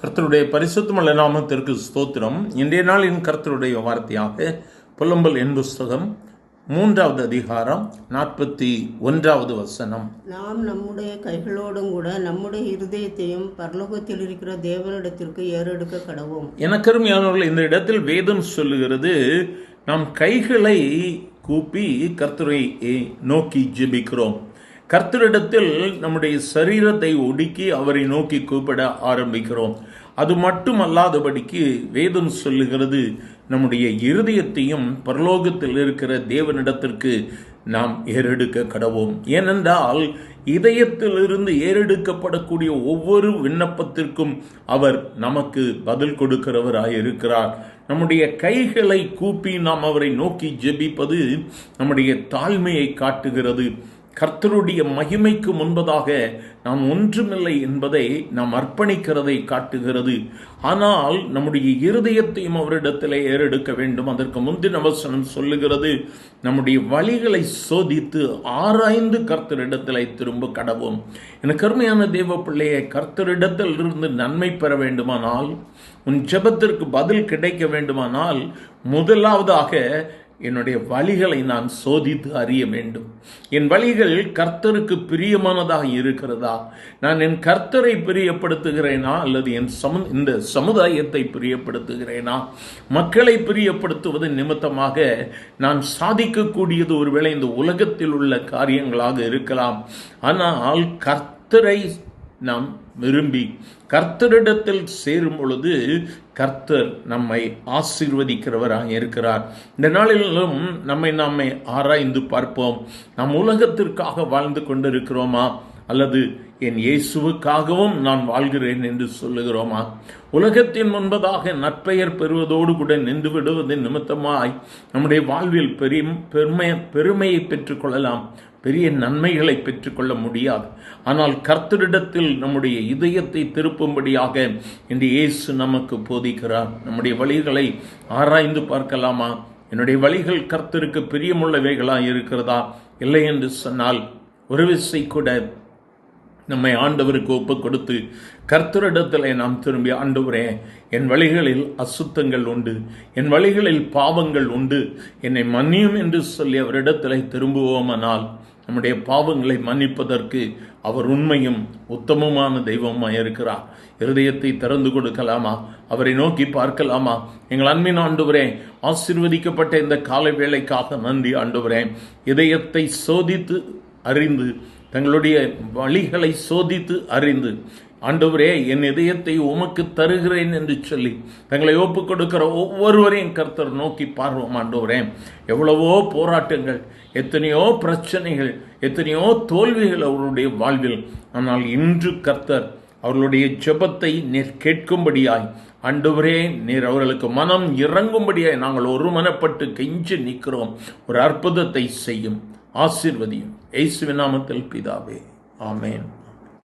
கர்த்தருடைய பரிசுத்தமுள்ள நாமத்திற்கு ஸ்தோத்திரம். இன்றைய நாளின் கர்த்தருடைய வார்த்தையாக புலம்பல் என் புஸ்தகம் 3வது அதிகாரம் 41வது வசனம். நாம் நம்முடைய கைகளோடும் கூட நம்முடைய இருதயத்தையும் பரலோகத்தில் இருக்கிற தேவனிடத்திற்கு ஏறெடுக்க கடவோம். எனக்கருமையானவர்கள், இந்த இடத்தில் வேதம் சொல்லுகிறது, நாம் கைகளை கூப்பி கர்த்தரை நோக்கி ஜெபிக்கிறோம். கர்த்தரிடத்தில் நம்முடைய சரீரத்தை ஒடுக்கி அவரை நோக்கி கூப்பிட ஆரம்பிக்கிறோம். அது மட்டுமல்லாதபடிக்கு வேதம் சொல்லுகிறது, நம்முடைய இருதயத்தையும் பரலோகத்தில் இருக்கிற தேவனிடத்திற்கு நாம் ஏறெடுக்க கடவோம். ஏனென்றால் இதயத்திலிருந்து ஏறெடுக்கப்படக்கூடிய ஒவ்வொரு விண்ணப்பத்திற்கும் அவர் நமக்கு பதில் கொடுக்கிறவராயிருக்கிறார். நம்முடைய கைகளை கூப்பி நாம் அவரை நோக்கி ஜெபிப்பது நம்முடைய தாழ்மையை காட்டுகிறது. கர்த்தருடைய மகிமைக்கு முன்பதாக நாம் ஒன்றுமில்லை என்பதை நாம் அர்ப்பணிக்கிறதை காட்டுகிறது. ஆனால் நம்முடைய இருதயத்தையும் அவரிடத்தில் ஏறெடுக்க வேண்டும். அதற்கு முந்தின வசனம் சொல்லுகிறது, நம்முடைய வழிகளை சோதித்து ஆராய்ந்து கர்த்தரிடத்தில் திரும்ப கடவோம். எனக்கு அருமையான தேவ பிள்ளையை, கர்த்தரிடத்தில் இருந்து நன்மை பெற வேண்டுமானால், உன் ஜெபத்திற்கு பதில் கிடைக்க வேண்டுமானால், முதலாவதாக என்னுடைய வழிகளை நான் சோதித்து அறிய வேண்டும். என் வழிகள் கர்த்தருக்கு பிரியமானதாக இருக்கிறதா? நான் என் கர்த்தரை பிரியப்படுத்துகிறேனா அல்லது இந்த சமுதாயத்தை பிரியப்படுத்துகிறேனா? மக்களை பிரியப்படுத்துவது நிமித்தமாக நான் சாதிக்கக்கூடியது ஒருவேளை இந்த உலகத்தில் உள்ள காரியங்களாக இருக்கலாம். ஆனால் கர்த்தரை நாம் விரும்பி கர்த்தரிடத்தில் சேரும் பொழுது கர்த்தர் நம்மை ஆசீர்வதிக்கிறவராக இருக்கிறார். இந்த நாளிலும் நம்மை ஆராய்ந்து பார்ப்போம். நாம் உலகத்திற்காக வாழ்ந்து கொண்டிருக்கிறோமா அல்லது என் இயேசுவுக்காகவும் நான் வாழ்கிறேன் என்று சொல்லுகிறோமா? உலகத்தின் முன்பதாக நற்பெயர் பெறுவதோடு கூட நின்று விடுவதன் நிமித்தமாய் நம்முடைய வாழ்வில் பெருமையை பெற்றுக்கொள்ளலாம், பெரிய நன்மைகளை பெற்றுக்கொள்ள முடியாது. ஆனால் கர்த்தரிடத்தில் நம்முடைய இதயத்தை திருப்பும்படியாக இன்று இயேசு நமக்கு போதிக்கிறார். நம்முடைய வழிகளை ஆராய்ந்து பார்க்கலாமா? என்னுடைய வழிகள் கர்த்தருக்கு பிரியமுள்ளவைகளாக இருக்கிறதா? இல்லை என்று சொன்னால் ஒரு விசை கூட நம்மை ஆண்டவருக்கு ஒப்புக் கொடுத்து கர்த்தரிடத்தில் நாம் திரும்பி, ஆண்டவரே, என் வழிகளில் அசுத்தங்கள் உண்டு, என் வழிகளில் பாவங்கள் உண்டு, என்னை மன்னியும் என்று சொல்லி அவரிடத்தில் திரும்புவோமானால் நம்முடைய பாவங்களை மன்னிப்பதற்கு அவர் உண்மையும் உத்தமமான தெய்வமாக இருக்கிறார். இருதயத்தை திறந்து கொடுக்கலாமா? அவரை நோக்கி பார்க்கலாமா? எங்கள் அன்பின் ஆண்டவரே, ஆசீர்வதிக்கப்பட்ட இந்த காலை வேளைக்காக நன்றி ஆண்டவரே. இதயத்தை சோதித்து அறிந்து, தங்களுடைய வழிகளை சோதித்து அறிந்து, ஆண்டவரே, என் இதயத்தை உமக்கு தருகிறேன் என்று சொல்லி தங்களை ஒப்புக் கொடுக்கிற ஒவ்வொருவரையும் கர்த்தர் நோக்கி பார்வோம். ஆண்டவரே, எவ்வளவோ போராட்டங்கள், எத்தனையோ பிரச்சனைகள், எத்தனையோ தோல்விகள் அவர்களுடைய வாழ்வில். ஆனால் இன்று கர்த்தர் அவர்களுடைய ஜெபத்தை நீர் கேட்கும்படியாய், ஆண்டவரே, நீர் அவர்களுக்கு மனம் இறங்கும்படியாய் நாங்கள் ஒரு மனப்பட்டு கெஞ்சி நிற்கிறோம். ஒரு அற்புதத்தை செய்யும், ஆசீர்வதியும். இயேசுவின் நாமத்தில் பிதாவே, ஆமென்.